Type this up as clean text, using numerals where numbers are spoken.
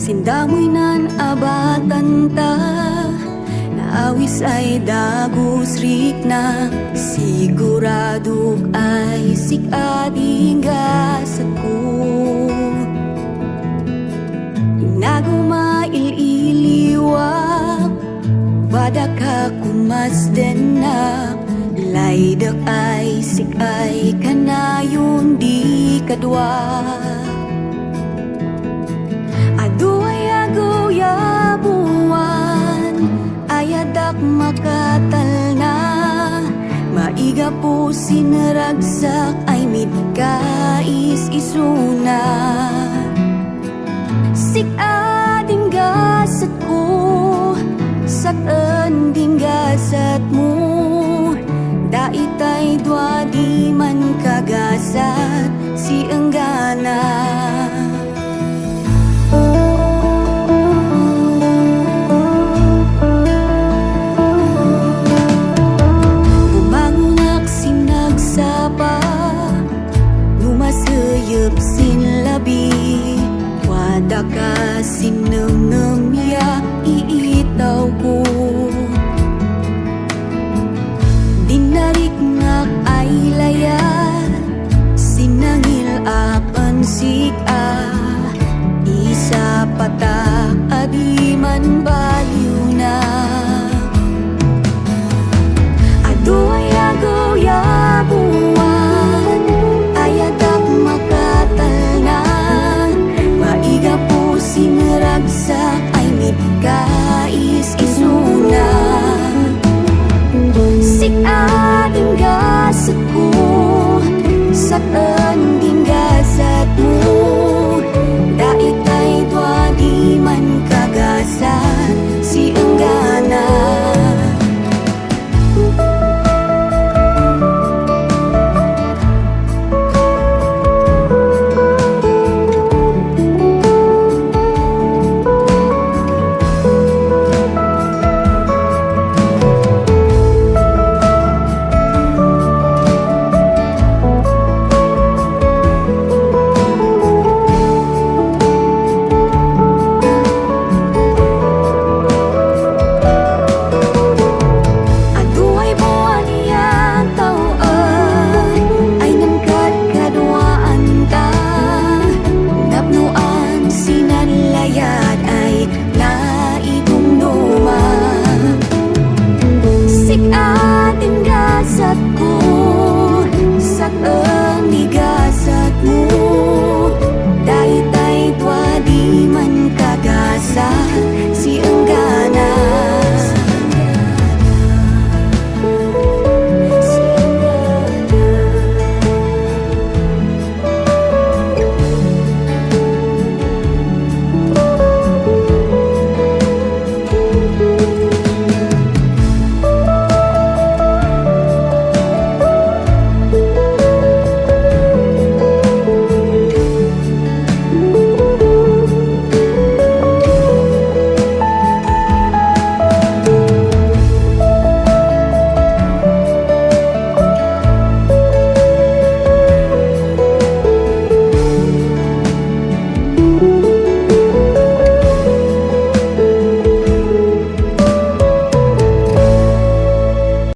Sindamoy nan abatan ta, naawis ay dagus rik na, siguradok ay sikading gasat ko. Inagumaililiwak, bada ka kumasden na, laydak ay sikay kanayon di kadwa. Makatal na, maiga po sinaragsak ay midkais isuna. Sikading gasat ko, saan ding gasat mo, daitay dwa di man kagasat si enggana. Sinlabi, wada ka sinengengya iitaw ko. Dinarik ngak ay layar, sinangil apan sika, isa patak adiman baliw na. Ado ay agaw yabuan, ayadak sinaragsak ay midkais isuna. Sikading gasat ko, saan ding gasat mo, daitay dwa di man kagasat si enggana. Yeah.